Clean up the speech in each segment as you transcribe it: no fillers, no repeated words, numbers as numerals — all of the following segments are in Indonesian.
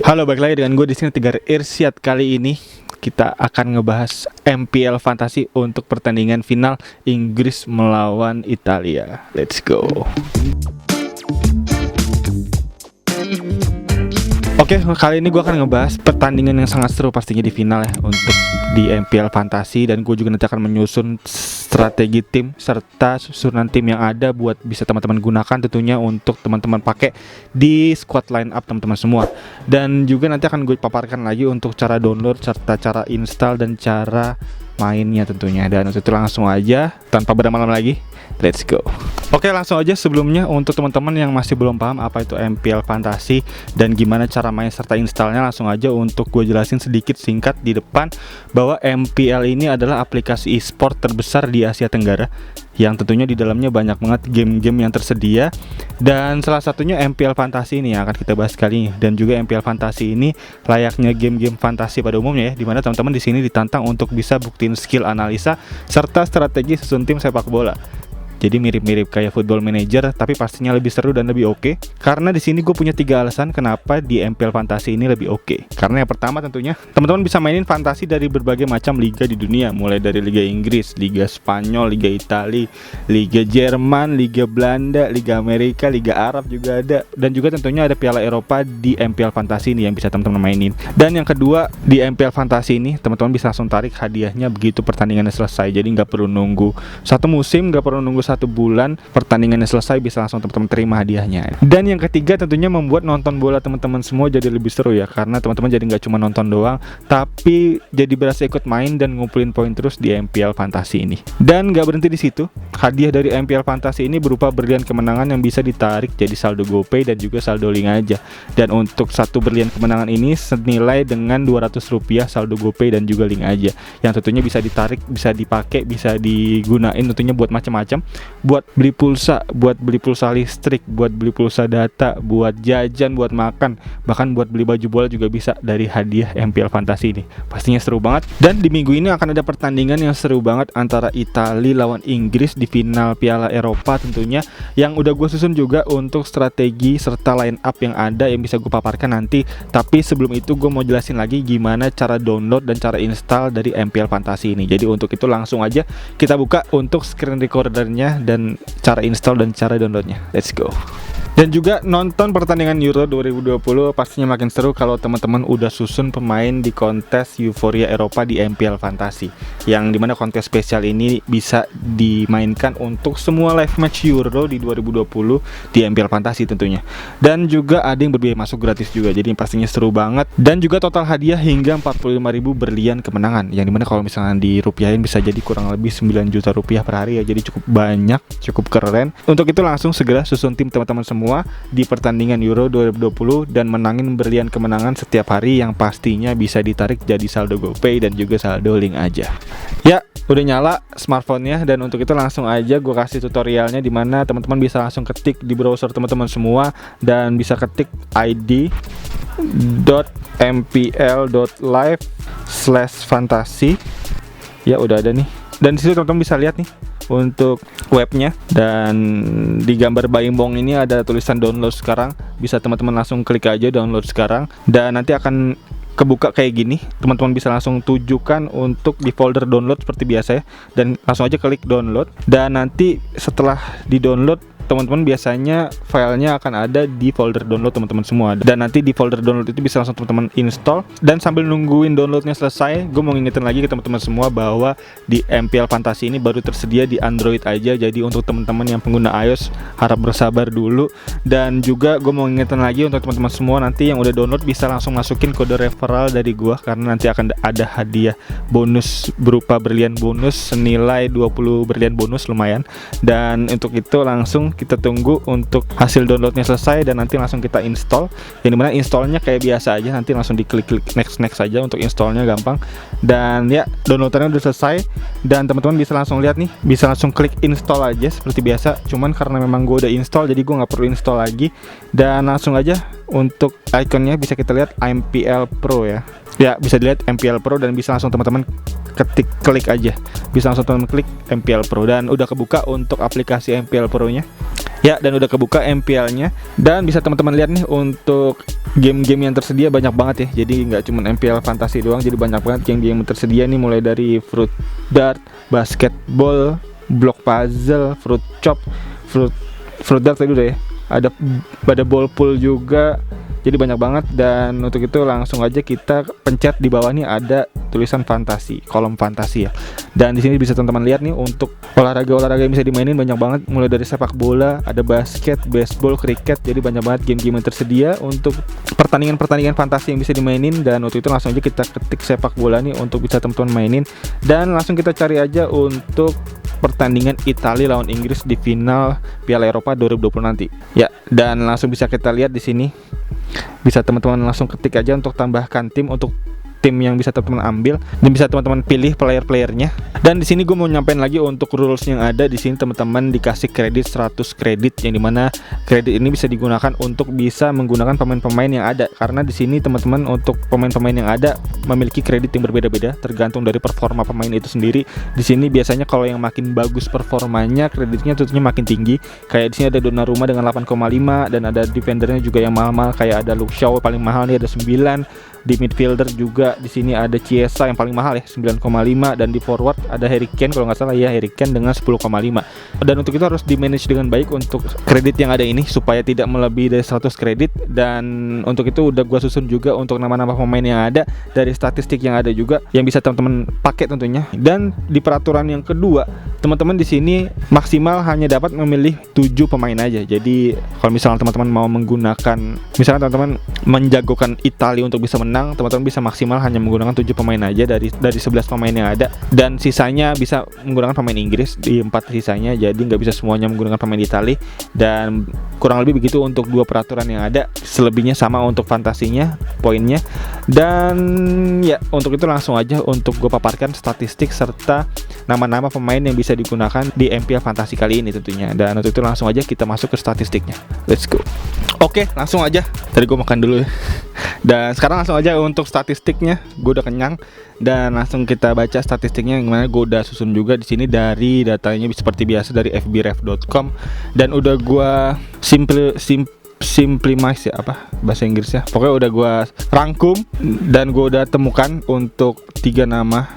Halo, balik lagi dengan gue di sini Tegar Irsyad. Kali ini kita akan ngebahas MPL Fantasi untuk pertandingan final Inggris melawan Italia. Let's go. Oke, kali ini gue akan ngebahas pertandingan yang sangat seru pastinya di final ya untuk di MPL Fantasi, dan gue juga nanti akan menyusun strategi tim serta susunan tim yang ada buat bisa teman-teman gunakan tentunya untuk teman-teman pakai di squad line up teman-teman semua. Dan juga nanti akan gue paparkan lagi untuk cara download serta cara install dan cara mainnya tentunya. Dan untuk itu langsung aja tanpa berlama-lama lagi, let's go. Oke, langsung aja. Sebelumnya untuk teman-teman yang masih belum paham apa itu MPL Fantasi dan gimana cara main serta installnya, langsung aja untuk gue jelasin sedikit singkat di depan bahwa MPL ini adalah aplikasi e-sport terbesar di Asia Tenggara yang tentunya di dalamnya banyak banget game-game yang tersedia, dan salah satunya MPL Fantasi ini yang akan kita bahas kali ini. Dan juga MPL Fantasi ini layaknya game-game fantasi pada umumnya ya, dimana teman-teman di sini ditantang untuk bisa buktiin skill analisa serta strategi susun tim sepak bola. Jadi mirip-mirip kayak Football Manager, tapi pastinya lebih seru dan lebih oke. Karena di sini gue punya 3 alasan kenapa di MPL Fantasi ini lebih oke. Karena yang pertama tentunya teman-teman bisa mainin fantasi dari berbagai macam liga di dunia, mulai dari Liga Inggris, Liga Spanyol, Liga Italia, Liga Jerman, Liga Belanda, Liga Amerika, Liga Arab juga ada, dan juga tentunya ada Piala Eropa di MPL Fantasi ini yang bisa teman-teman mainin. Dan yang kedua, di MPL Fantasi ini teman-teman bisa langsung tarik hadiahnya begitu pertandingannya selesai. Jadi nggak perlu nunggu satu musim, nggak perlu nunggu 1 bulan, pertandingannya selesai bisa langsung teman-teman terima hadiahnya. Dan yang ketiga tentunya membuat nonton bola teman-teman semua jadi lebih seru ya, karena teman-teman jadi nggak cuma nonton doang, tapi jadi berasa ikut main dan ngumpulin poin terus di MPL Fantasi ini. Dan nggak berhenti di situ, hadiah dari MPL Fantasi ini berupa berlian kemenangan yang bisa ditarik jadi saldo GoPay dan juga saldo link aja. Dan untuk satu berlian kemenangan ini senilai dengan Rp200 saldo GoPay dan juga link aja, yang tentunya bisa ditarik, bisa dipakai, bisa digunain tentunya buat macam-macam, buat beli pulsa, buat beli pulsa listrik, buat beli pulsa data, buat jajan, buat makan, bahkan buat beli baju bola juga bisa dari hadiah MPL Fantasi ini. Pastinya seru banget. Dan di minggu ini akan ada pertandingan yang seru banget antara Italia lawan Inggris di final Piala Eropa tentunya, yang udah gue susun juga untuk strategi serta line up yang ada yang bisa gue paparkan nanti. Tapi sebelum itu gue mau jelasin lagi gimana cara download dan cara install dari MPL Fantasi ini. Jadi untuk itu langsung aja kita buka untuk screen recordernya dan cara install dan cara downloadnya. Let's go. Dan juga nonton pertandingan Euro 2020 pastinya makin seru kalau teman-teman udah susun pemain di kontes Euforia Eropa di MPL Fantasi, yang dimana kontes spesial ini bisa dimainkan untuk semua live match Euro di 2020 di MPL Fantasi tentunya. Dan juga ada yang berbiaya masuk gratis juga, jadi pastinya seru banget. Dan juga total hadiah hingga 45.000 berlian kemenangan, yang dimana kalau misalnya dirupiahin bisa jadi kurang lebih 9 juta rupiah per hari ya. Jadi cukup banyak, cukup keren. Untuk itu langsung segera susun tim teman-teman semua di pertandingan Euro 2020 dan menangin berlian kemenangan setiap hari yang pastinya bisa ditarik jadi saldo GoPay dan juga saldo link aja. Ya, udah nyala smartphone-nya, dan untuk itu langsung aja gue kasih tutorialnya, dimana teman-teman bisa langsung ketik di browser teman-teman semua dan bisa ketik id.mpl.live/fantasi. Ya, udah ada nih. Dan disitu teman-teman bisa lihat nih untuk webnya, dan di gambar Baimbong ini ada tulisan download sekarang. Bisa teman-teman langsung klik aja download sekarang, dan nanti akan kebuka kayak gini. Teman-teman bisa langsung tujukan untuk di folder download seperti biasa ya, dan langsung aja klik download. Dan nanti setelah di download, teman-teman biasanya filenya akan ada di folder download teman-teman semua. Dan nanti di folder download itu bisa langsung teman-teman install. Dan sambil nungguin downloadnya selesai, gue mau ngingetin lagi ke teman-teman semua bahwa di MPL Fantasi ini baru tersedia di Android aja. Jadi untuk teman-teman yang pengguna iOS harap bersabar dulu. Dan juga gue mau ngingetin lagi untuk teman-teman semua, nanti yang udah download bisa langsung masukin kode referral dari gue, karena nanti akan ada hadiah bonus berupa berlian bonus senilai 20 berlian bonus, lumayan. Dan untuk itu langsung kita tunggu untuk hasil downloadnya selesai dan nanti langsung kita install. Yang dimana installnya kayak biasa aja, nanti langsung diklik next aja untuk installnya, gampang. Dan ya, downloadannya udah selesai, dan teman-teman bisa langsung lihat nih, bisa langsung klik install aja seperti biasa. Cuman karena memang gue udah install, jadi gue nggak perlu install lagi. Dan langsung aja untuk ikonnya bisa kita lihat MPL Pro ya. Ya, bisa dilihat MPL Pro, dan bisa langsung teman-teman klik aja. Bisa langsung teman-teman klik MPL Pro, dan udah kebuka untuk aplikasi MPL Pro nya. Ya, dan udah kebuka MPL-nya. Dan bisa teman-teman lihat nih, untuk game-game yang tersedia banyak banget ya. Jadi nggak cuma MPL Fantasi doang, jadi banyak banget game-game yang tersedia nih, mulai dari Fruit Dart, Basketball, Block Puzzle, Fruit Chop, Fruit Dart tadi udah ya. Ada Ball Pool juga. Jadi banyak banget, dan untuk itu langsung aja kita pencet di bawah nih ada tulisan fantasi, kolom fantasi ya. Dan di sini bisa teman-teman lihat nih, untuk olahraga yang bisa dimainin banyak banget, mulai dari sepak bola, ada basket, baseball, kriket. Jadi banyak banget game-game yang tersedia untuk pertandingan fantasi yang bisa dimainin. Dan untuk itu langsung aja kita ketik sepak bola nih untuk bisa teman-teman mainin, dan langsung kita cari aja untuk pertandingan Italia lawan Inggris di final Piala Eropa 2020 nanti. Ya, dan langsung bisa kita lihat di sini. Bisa teman-teman langsung ketik aja untuk tambahkan tim, untuk tim yang bisa teman-teman ambil, dan bisa teman-teman pilih player-playernya. Dan di sini gue mau nyampein lagi untuk rules yang ada di sini. Teman-teman dikasih kredit 100 kredit, yang dimana kredit ini bisa digunakan untuk bisa menggunakan pemain-pemain yang ada. Karena di sini teman-teman untuk pemain-pemain yang ada memiliki kredit yang berbeda-beda tergantung dari performa pemain itu sendiri. Di sini biasanya kalau yang makin bagus performanya, kreditnya tentunya makin tinggi. Kayak di sini ada Donnarumma dengan 8,5, dan ada defendernya juga yang mahal-mahal, kayak ada Luke Shaw paling mahal nih ada 9. Di midfielder juga di sini ada Chiesa yang paling mahal ya 9,5, dan di forward ada Harry Kane kalau nggak salah ya, Harry Kane dengan 10,5. Dan untuk itu harus di manage dengan baik untuk kredit yang ada ini supaya tidak melebihi dari 100 kredit. Dan untuk itu udah gua susun juga untuk nama-nama pemain yang ada dari statistik yang ada juga, yang bisa teman-teman pakai tentunya. Dan di peraturan yang kedua, teman-teman di sini maksimal hanya dapat memilih 7 pemain aja. Jadi kalau misalnya teman-teman mau menggunakan, misalnya teman-teman menjagokan Italia untuk bisa menang, teman-teman bisa maksimal hanya menggunakan 7 pemain aja dari 11 pemain yang ada, dan sisanya bisa menggunakan pemain Inggris di 4 sisanya. Jadi nggak bisa semuanya menggunakan pemain Italia, dan kurang lebih begitu untuk 2 peraturan yang ada. Selebihnya sama untuk fantasinya, poinnya. Dan ya, untuk itu langsung aja untuk gue paparkan statistik serta nama-nama pemain yang bisa digunakan di MPL Fantasi kali ini tentunya. Dan untuk itu langsung aja kita masuk ke statistiknya. Let's go. Oke, langsung aja. Tadi gue makan dulu ya. Dan sekarang langsung aja untuk statistiknya. Gue udah kenyang, dan langsung kita baca statistiknya, yang mana gue udah susun juga di sini dari datanya seperti biasa dari fbref.com, dan udah gue simplimize ya, apa bahasa Inggrisnya, pokoknya udah gue rangkum, dan gue udah temukan untuk 3 nama.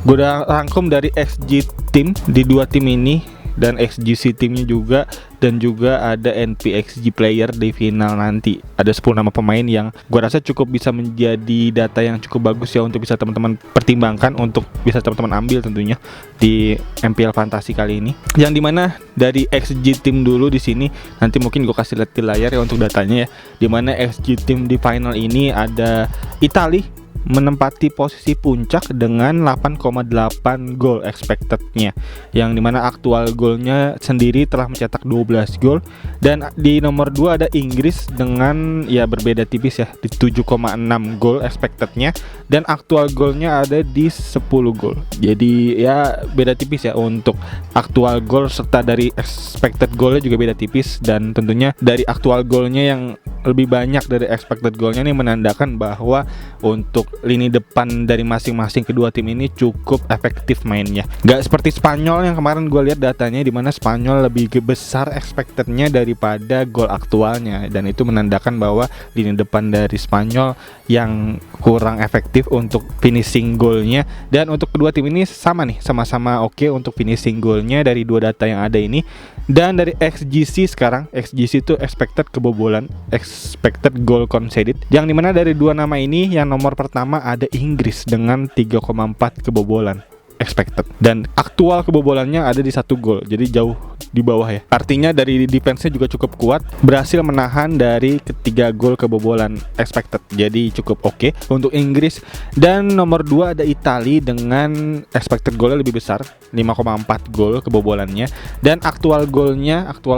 Gue udah rangkum dari XG tim di 2 tim ini, dan XGC timnya juga, dan juga ada NPXG player di final nanti. Ada 10 nama pemain yang gua rasa cukup bisa menjadi data yang cukup bagus ya untuk bisa teman-teman pertimbangkan, untuk bisa teman-teman ambil tentunya di MPL Fantasi kali ini. Yang dimana dari XG tim dulu di sini, nanti mungkin gua kasih lihat di layar ya untuk datanya ya. Dimana XG tim di final ini ada Italia menempati posisi puncak dengan 8,8 gol expectednya, yang dimana aktual golnya sendiri telah mencetak 12 gol. Dan di nomor 2 ada Inggris dengan ya berbeda tipis ya di 7,6 gol expectednya, dan aktual golnya ada di 10 gol. Jadi ya beda tipis ya untuk aktual gol, serta dari expected golnya juga beda tipis. Dan tentunya dari aktual golnya yang lebih banyak dari expected golnya ini menandakan bahwa untuk lini depan dari masing-masing kedua tim ini cukup efektif mainnya. Gak seperti Spanyol yang kemarin gue lihat datanya, dimana Spanyol lebih besar expectednya daripada gol aktualnya, dan itu menandakan bahwa lini depan dari Spanyol yang kurang efektif untuk finishing golnya. Dan untuk kedua tim ini sama nih, sama-sama oke untuk finishing golnya dari 2 data yang ada ini. Dan dari XGC sekarang, XGC itu expected kebobolan, expected goal conceded, yang dimana dari 2 nama ini yang nomor pertama ada Inggris dengan 3,4 kebobolan expected, dan aktual kebobolannya ada di 1 gol, jadi jauh di bawah ya. Artinya dari defense-nya juga cukup kuat, berhasil menahan dari 3 gol kebobolan expected, jadi cukup oke untuk Inggris. Dan nomor 2 ada Italia dengan expected golnya lebih besar, 5,4 gol kebobolannya, dan aktual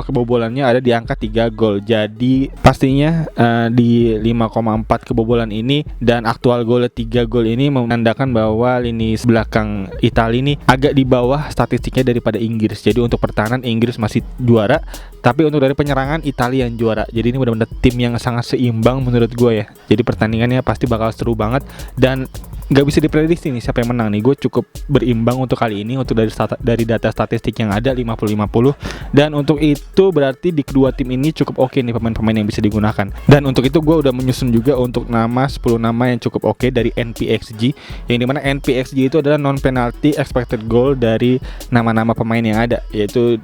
kebobolannya ada di angka 3 gol. Jadi pastinya di 5,4 kebobolan ini dan aktual golnya 3 gol ini menandakan bahwa lini belakang Italia ini agak di bawah statistiknya daripada Inggris. Jadi untuk pertahanan Inggris masih juara, tapi untuk dari penyerangan Italia yang juara. Jadi ini benar-benar tim yang sangat seimbang menurut gue ya. Jadi pertandingannya pasti bakal seru banget, dan nggak bisa diprediksi nih siapa yang menang nih. Gue cukup berimbang untuk kali ini untuk dari data statistik yang ada 50-50, dan untuk itu berarti di kedua tim ini cukup oke nih pemain-pemain yang bisa digunakan. Dan untuk itu gue udah menyusun juga untuk 10 nama yang cukup oke dari NPXG, yang dimana NPXG itu adalah non penalty expected goal dari nama-nama pemain yang ada, yaitu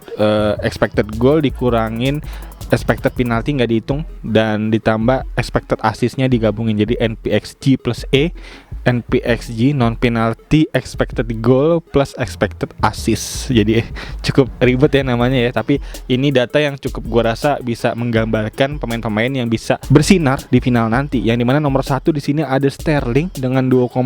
expected goal dikurangin expected penalty nggak dihitung, dan ditambah expected assist-nya digabungin, jadi NPXG plus E, NPXG non penalty expected goal plus expected assist. Jadi cukup ribet ya namanya ya, tapi ini data yang cukup gua rasa bisa menggambarkan pemain-pemain yang bisa bersinar di final nanti, yang dimana nomor 1 di sini ada Sterling dengan 2,5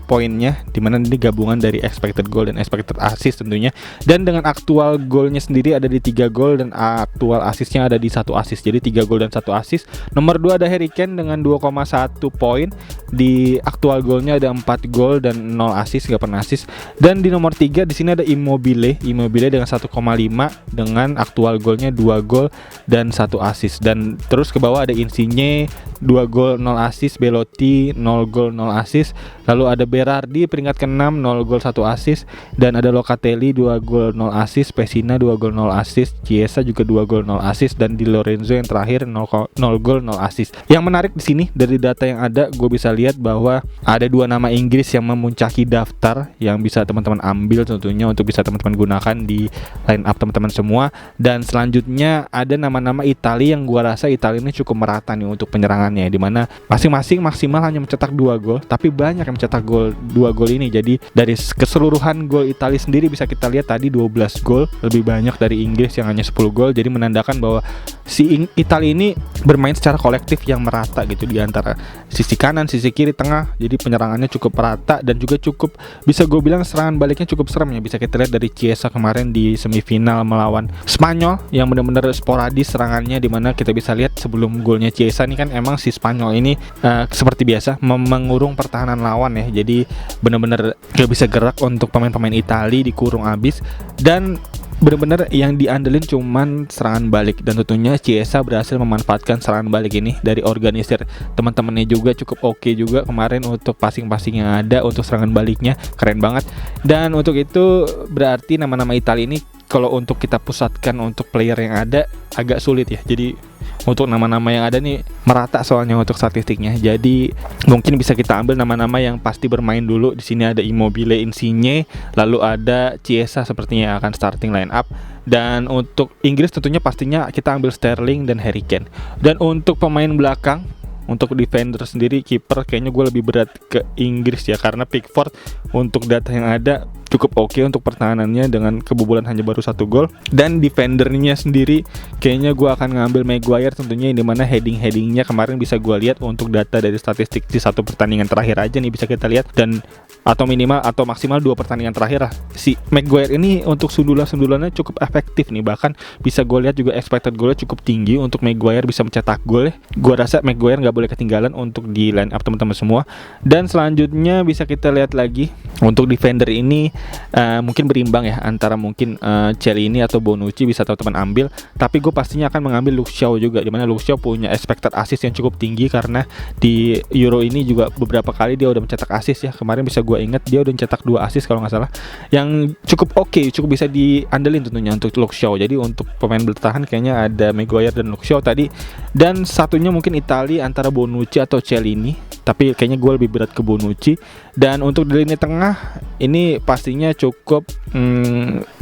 poinnya, dimana ini gabungan dari expected goal dan expected assist tentunya, dan dengan aktual golnya sendiri ada di 3 gol dan aktual assistnya ada di 1 assist, jadi 3 gol dan 1 assist. Nomor 2 ada Harry Kane dengan 2,1 poin, di aktual golnya ada 4 gol dan 0 assist, gak pernah assist. Dan di nomor 3 di sini ada Immobile dengan 1,5 dengan aktual golnya 2 gol dan 1 assist. Dan terus ke bawah ada Insigne 2 gol 0 assist, Belotti 0 gol 0 assist. Lalu ada Berardi peringkat ke-6 0 gol 1 assist, dan ada Locatelli 2 gol 0 assist, Pessina 2 gol 0 assist, Chiesa juga 2 gol 0 assist, dan Di Lorenzo yang terakhir 0 gol 0 assist. Yang menarik di sini dari data yang ada, gue bisa lihat bahwa ada 2 nama Inggris yang memuncaki daftar yang bisa teman-teman ambil tentunya untuk bisa teman-teman gunakan di line up teman-teman semua. Dan selanjutnya ada nama-nama Italia yang gua rasa Italia ini cukup merata nih untuk penyerangannya, dimana masing-masing maksimal hanya mencetak 2 gol, tapi banyak yang mencetak 2 gol ini. Jadi dari keseluruhan gol Italia sendiri bisa kita lihat tadi 12 gol, lebih banyak dari Inggris yang hanya 10 gol. Jadi menandakan bahwa si Italia ini bermain secara kolektif yang merata gitu di antara sisi kanan, sisi kiri, tengah. Jadi penyerangannya cukup rata dan juga cukup bisa gue bilang serangan baliknya cukup serem ya. Bisa kita lihat dari Chiesa kemarin di semifinal melawan Spanyol yang benar-benar sporadis serangannya, dimana kita bisa lihat sebelum golnya Chiesa nih kan emang si Spanyol ini seperti biasa mengurung pertahanan lawan ya. Jadi benar-benar gak bisa gerak untuk pemain-pemain Italia, dikurung abis, dan benar-benar yang diandelin cuman serangan balik. Dan tentunya Chiesa berhasil memanfaatkan serangan balik ini dari organisir teman-temannya juga cukup oke juga kemarin untuk passing-passing yang ada untuk serangan baliknya, keren banget. Dan untuk itu berarti nama-nama Italia ini kalau untuk kita pusatkan untuk player yang ada agak sulit ya. Jadi untuk nama-nama yang ada nih merata soalnya untuk statistiknya. Jadi mungkin bisa kita ambil nama-nama yang pasti bermain dulu. Di sini ada Immobile, Insigne, lalu ada Chiesa sepertinya akan starting line up. Dan untuk Inggris tentunya pastinya kita ambil Sterling dan Harry Kane. Dan untuk pemain belakang, untuk defender sendiri, kiper kayaknya gue lebih berat ke Inggris ya, karena Pickford untuk data yang ada cukup oke untuk pertahanannya dengan kebobolan hanya baru 1 gol. Dan defendernya sendiri kayaknya gue akan ngambil Maguire tentunya, yang dimana headingnya kemarin bisa gue lihat untuk data dari statistik di 1 pertandingan terakhir aja nih bisa kita lihat, dan atau minimal atau maksimal 2 pertandingan terakhir lah. Si Maguire ini untuk sundulannya cukup efektif nih, bahkan bisa gue lihat juga expected goalnya cukup tinggi untuk Maguire bisa mencetak gol ya. Gue rasa Maguire nggak boleh ketinggalan untuk di line up teman-teman semua. Dan selanjutnya bisa kita lihat lagi untuk defender ini mungkin berimbang ya antara mungkin Chiellini atau Bonucci bisa teman-teman ambil, tapi gue pastinya akan mengambil Luke Shaw juga, dimana Luke Shaw punya expected assist yang cukup tinggi karena di Euro ini juga beberapa kali dia udah mencetak assist ya. Kemarin bisa gue ingat dia udah mencetak 2 assist kalau nggak salah, yang cukup oke, cukup bisa diandelin tentunya untuk Luke Shaw. Jadi untuk pemain bertahan kayaknya ada Maguire dan Luke Shaw tadi, dan satunya mungkin Italia antara Bonucci atau Chiellini, tapi kayaknya gue lebih berat ke Bonucci. Dan untuk di lini tengah ini pastinya cukup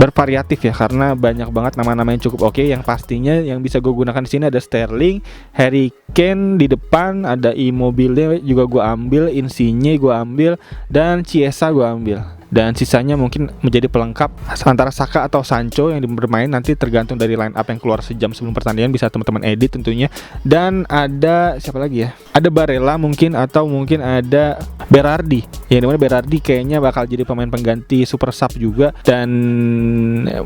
bervariatif ya, karena banyak banget nama-nama yang cukup oke. Yang pastinya yang bisa gue gunakan di sini ada Sterling, Harry Kane di depan, ada Immobile juga gue ambil, Insigne gue ambil, dan Chiesa gue ambil. Dan sisanya mungkin menjadi pelengkap antara Saka atau Sancho yang bermain nanti tergantung dari line up yang keluar sejam sebelum pertandingan, bisa teman-teman edit tentunya. Dan ada siapa lagi ya? Ada Barella mungkin, atau mungkin ada Berardi. Yang dimana Berardi kayaknya bakal jadi pemain pengganti super sub juga. Dan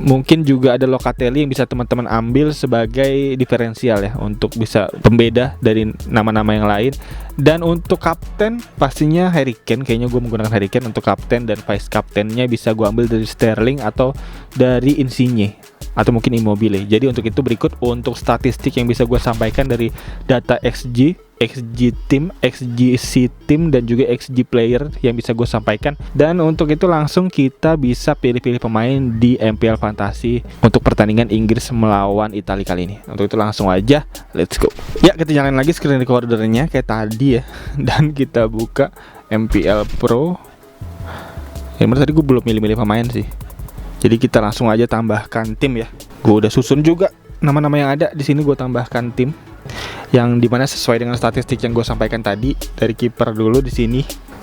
mungkin juga ada Locatelli yang bisa teman-teman ambil sebagai diferensial ya, untuk bisa pembeda dari nama-nama yang lain. Dan untuk kapten pastinya Harry Kane, kayaknya gue menggunakan Harry Kane untuk kapten, dan vice kaptennya bisa gue ambil dari Sterling atau dari Insigne. atau mungkin Immobile. Jadi untuk itu berikut untuk statistik yang bisa gue sampaikan dari data XG team, XGC team, dan juga XG player yang bisa gue sampaikan. Dan untuk itu langsung kita bisa pilih-pilih pemain di MPL Fantasi untuk pertandingan Inggris melawan Italia kali ini. Untuk itu langsung aja, let's go. Ya, kita nyalain lagi screen recordernya kayak tadi ya. Dan kita buka MPL Pro. Ya, tadi gue belum milih-milih pemain sih. Jadi kita langsung aja tambahkan tim ya. Gue udah susun juga nama-nama yang ada di sini, gue tambahkan tim yang dimana sesuai dengan statistik yang gue sampaikan tadi. Dari kiper dulu di sini.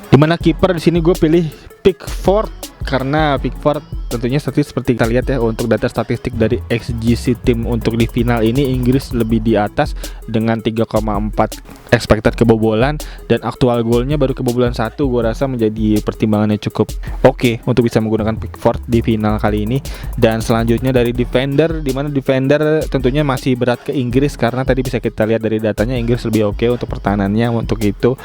Dimana kiper di sini gue pilih Pickford karena Pickford tentunya seperti kita lihat ya, untuk data statistik dari XGC tim untuk di final ini Inggris lebih di atas dengan 3,4 expected kebobolan, dan aktual golnya baru kebobolan 1. Gue rasa menjadi pertimbangannya cukup oke untuk bisa menggunakan Pickford di final kali ini. Dan selanjutnya dari defender, dimana defender tentunya masih berat ke Inggris karena tadi bisa kita lihat dari datanya Inggris lebih oke untuk pertahanannya. Untuk itu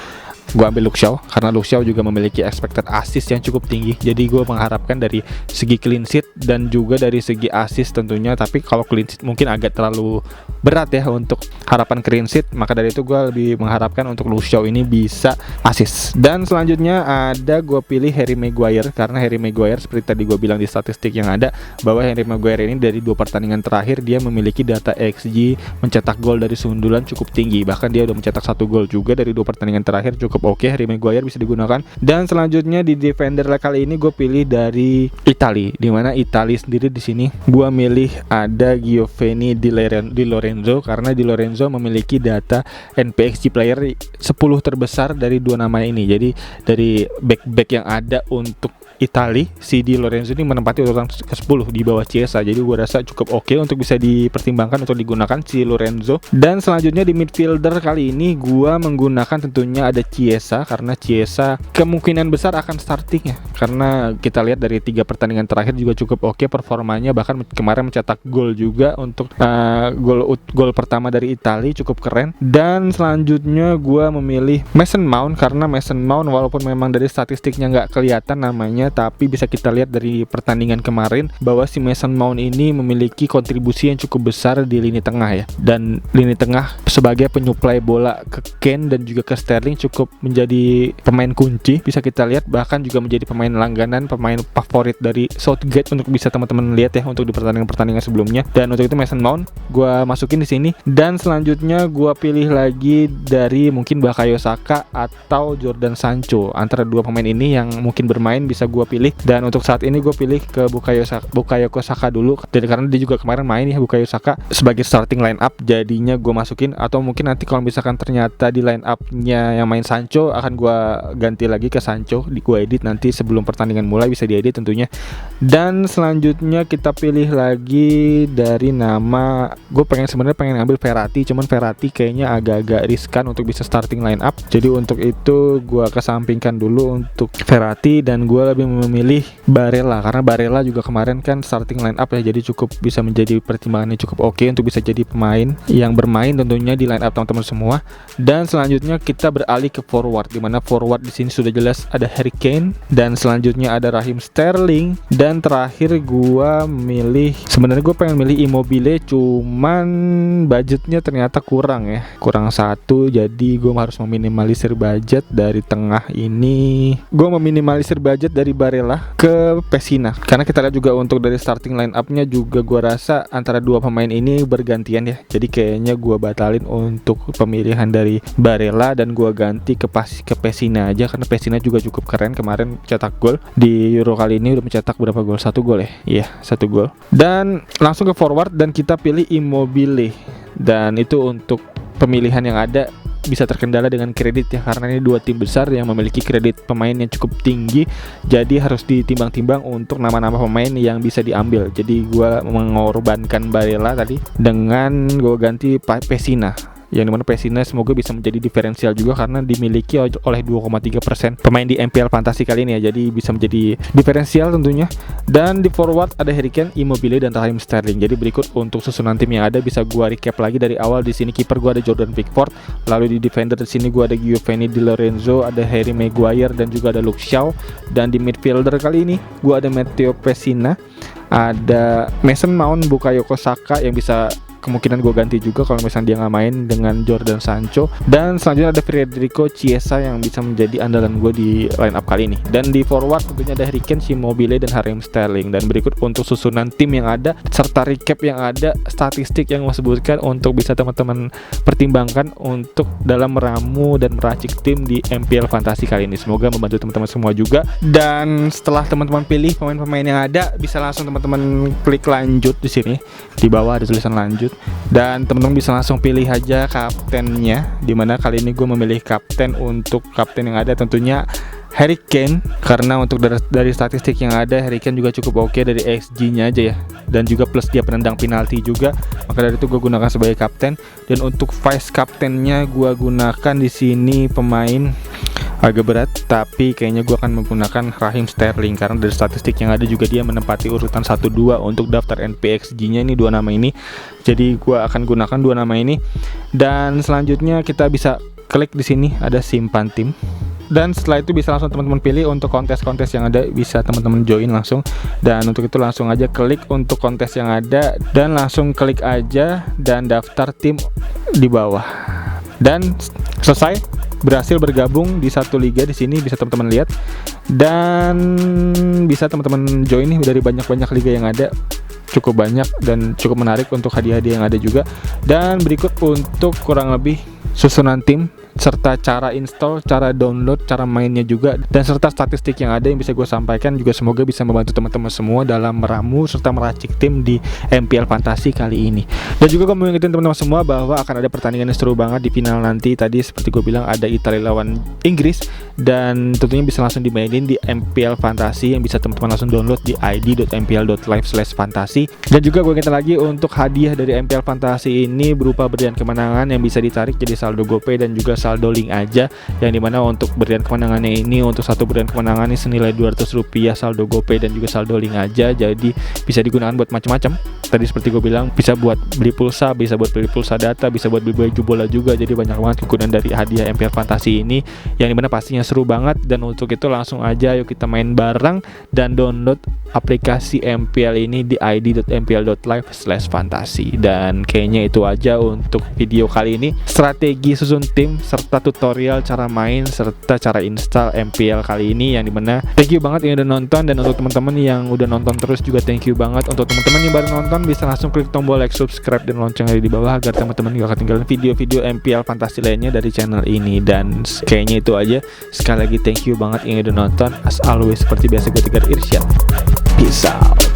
gue ambil Luke Shaw karena Luke Shaw juga memiliki expected assist yang cukup tinggi. Jadi gue mengharapkan dari segi clean sheet dan juga dari segi assist tentunya. Tapi kalau clean sheet mungkin agak terlalu berat ya untuk harapan clean sheet, maka dari itu gue lebih mengharapkan untuk Luke Shaw ini bisa assist. Dan selanjutnya ada gue pilih Harry Maguire karena Harry Maguire seperti tadi gue bilang di statistik yang ada bahwa Harry Maguire ini dari 2 pertandingan terakhir dia memiliki data XG mencetak gol dari sundulan cukup tinggi. Bahkan dia udah mencetak 1 gol juga dari 2 pertandingan terakhir, cukup oke. Harry Maguire bisa digunakan. Dan selanjutnya di defender kali ini gue pilih dari Italia, dimana Italia sendiri di sini gue milih ada Giovanni Di Lorenzo karena Di Lorenzo memiliki data NPXG player 10 terbesar dari 2 nama ini. Jadi dari back-back yang ada untuk Italia, si Di Lorenzo ini menempati urutan ke-10 di bawah Chiesa. Jadi gue rasa cukup oke untuk bisa dipertimbangkan untuk digunakan si Lorenzo. Dan selanjutnya di midfielder kali ini gue menggunakan tentunya ada Chiesa karena Chiesa kemungkinan besar akan starting ya, karena kita lihat dari 3 pertandingan terakhir juga cukup oke performanya. Bahkan kemarin mencetak gol juga untuk gol pertama dari Italia, cukup keren. Dan selanjutnya gue memilih Mason Mount karena Mason Mount walaupun memang dari statistiknya nggak kelihatan namanya, tapi bisa kita lihat dari pertandingan kemarin bahwa si Mason Mount ini memiliki kontribusi yang cukup besar di lini tengah ya. Dan lini tengah sebagai penyuplai bola ke Kane dan juga ke Sterling cukup menjadi pemain kunci, bisa kita lihat. Bahkan juga menjadi pemain langganan, pemain favorit dari Southgate untuk bisa teman-teman lihat ya untuk di pertandingan-pertandingan sebelumnya. Dan untuk itu Mason Mount gue masukin di sini. Dan selanjutnya gue pilih lagi dari mungkin Bukayo Saka atau Jordan Sancho. Antara 2 pemain ini yang mungkin bermain bisa gue pilih. Dan untuk saat ini gue pilih ke Bukayo Saka dulu, dan karena dia juga kemarin main ya Bukayo Saka sebagai starting line up, jadinya gue masukin. Atau mungkin nanti kalau misalkan ternyata di line up-nya yang main Sancho, akan gue ganti lagi ke Sancho, di gue edit nanti sebelum pertandingan mulai, bisa diedit tentunya. Dan selanjutnya kita pilih lagi dari nama, gue sebenarnya pengen ngambil Verratti, cuman Verratti kayaknya agak-agak riskan untuk bisa starting line up. Jadi untuk itu gue kesampingkan dulu untuk Verratti, dan gue lebih memilih Barella karena Barella juga kemarin kan starting line up ya, jadi cukup bisa menjadi pertimbangannya cukup oke untuk bisa jadi pemain yang bermain tentunya di line up teman-teman semua. Dan selanjutnya kita beralih ke forward, dimana forward di sini sudah jelas ada Harry Kane, dan selanjutnya ada Raheem Sterling, dan terakhir sebenarnya gue pengen milih Immobile, cuman budgetnya ternyata kurang ya, kurang 1. Jadi gue harus meminimalisir budget dari tengah ini. Gue meminimalisir budget dari Barella ke Pessina karena kita lihat juga untuk dari starting line up-nya juga gue rasa antara 2 pemain ini bergantian ya. Jadi kayaknya gue batalin untuk pemilihan dari Barella dan gue ganti ke Pessina aja, karena Pessina juga cukup keren, kemarin cetak gol di Euro kali ini udah mencetak berapa gol? 1 gol ya? Iya, 1 gol. Dan langsung ke forward dan kita pilih Immobile. Dan itu untuk pemilihan yang ada bisa terkendala dengan kredit ya, karena ini 2 tim besar yang memiliki kredit pemain yang cukup tinggi, jadi harus ditimbang-timbang untuk nama-nama pemain yang bisa diambil. Jadi gue mengorbankan Barella tadi dengan gue ganti Pessina, yang dimana Pessina semoga bisa menjadi diferensial juga karena dimiliki oleh 2,3% pemain di MPL Fantasi kali ini ya, jadi bisa menjadi diferensial tentunya. Dan di forward ada Harry Kane, Immobile, dan Raheem Sterling. Jadi berikut untuk susunan tim yang ada bisa gua recap lagi dari awal. Di sini kiper gua ada Jordan Pickford, lalu di defender di sini gua ada Giovanni Di Lorenzo, ada Harry Maguire, dan juga ada Luke Shaw. Dan di midfielder kali ini gua ada Matteo Pessina, ada Mason Mount, Bukayo Saka yang bisa kemungkinan gue ganti juga kalau misalnya dia nggak main dengan Jordan Sancho. Dan selanjutnya ada Federico Chiesa yang bisa menjadi andalan gue di line up kali ini. Dan di forward tentunya ada Harry Kane, Immobile, dan Raheem Sterling. Dan berikut untuk susunan tim yang ada serta recap yang ada, statistik yang gue sebutkan untuk bisa teman-teman pertimbangkan untuk dalam meramu dan meracik tim di MPL Fantasi kali ini. Semoga membantu teman-teman semua juga. Dan setelah teman-teman pilih pemain-pemain yang ada, bisa langsung teman-teman klik lanjut di sini. Di bawah ada tulisan lanjut. Dan teman-teman bisa langsung pilih aja kaptennya, dimana kali ini gue memilih kapten. Untuk kapten yang ada tentunya Harry Kane, karena untuk dari statistik yang ada Harry Kane juga cukup oke dari XG-nya aja ya, dan juga plus dia penendang penalti juga, maka dari itu gue gunakan sebagai kapten. Dan untuk vice kaptennya gue gunakan di sini pemain agak berat, tapi kayaknya gue akan menggunakan Raheem Sterling karena dari statistik yang ada juga dia menempati urutan 1-2 untuk daftar NPXG-nya ini, dua nama ini. Jadi gue akan gunakan dua nama ini. Dan selanjutnya kita bisa klik di sini ada simpan tim. Dan setelah itu bisa langsung teman-teman pilih untuk kontes-kontes yang ada, bisa teman-teman join langsung. Dan untuk itu langsung aja klik untuk kontes yang ada dan langsung klik aja dan daftar tim di bawah. Dan selesai, berhasil bergabung di satu liga di sini, bisa teman-teman lihat. Dan bisa teman-teman join nih dari banyak-banyak liga yang ada, cukup banyak dan cukup menarik untuk hadiah-hadiah yang ada juga. Dan berikut untuk kurang lebih susunan tim serta cara install, cara download, cara mainnya juga, dan serta statistik yang ada yang bisa gue sampaikan juga. Semoga bisa membantu teman-teman semua dalam meramu serta meracik tim di MPL Fantasi kali ini. Dan juga gue mengingatkan teman-teman semua bahwa akan ada pertandingan yang seru banget di final nanti. Tadi seperti gue bilang ada Italia lawan Inggris, dan tentunya bisa langsung dimainin di MPL Fantasi yang bisa teman-teman langsung download di id.mpl.live/fantasi. Dan juga gue ingatkan lagi untuk hadiah dari MPL Fantasi ini berupa berlian kemenangan yang bisa ditarik jadi saldo GoPay dan juga saldo link aja, yang dimana untuk berlian kemenangannya ini, untuk satu berlian kemenangan ini senilai Rp200 saldo GoPay dan juga saldo link aja. Jadi bisa digunakan buat macam-macam. Tadi seperti gue bilang, bisa buat beli pulsa, bisa buat beli pulsa data, bisa buat beli baju bola juga. Jadi banyak banget kegunaan dari hadiah MPL Fantasi ini, yang dimana pastinya seru banget. Dan untuk itu langsung aja yuk kita main bareng dan download aplikasi MPL ini di id.mpl.live/fantasi. Dan kayaknya itu aja untuk video kali ini, strategi susun tim serta tutorial cara main serta cara install MPL kali ini, yang dimana thank you banget yang udah nonton. Dan untuk teman-teman yang udah nonton terus juga thank you banget. Untuk teman-teman yang baru nonton bisa langsung klik tombol like, subscribe, dan lonceng ada di bawah agar teman-teman gak ketinggalan video-video MPL Fantasi lainnya dari channel ini. Dan kayaknya itu aja. Sekali lagi thank you banget yang udah nonton. As always seperti biasa, gue Tegar Irsyad. Peace out.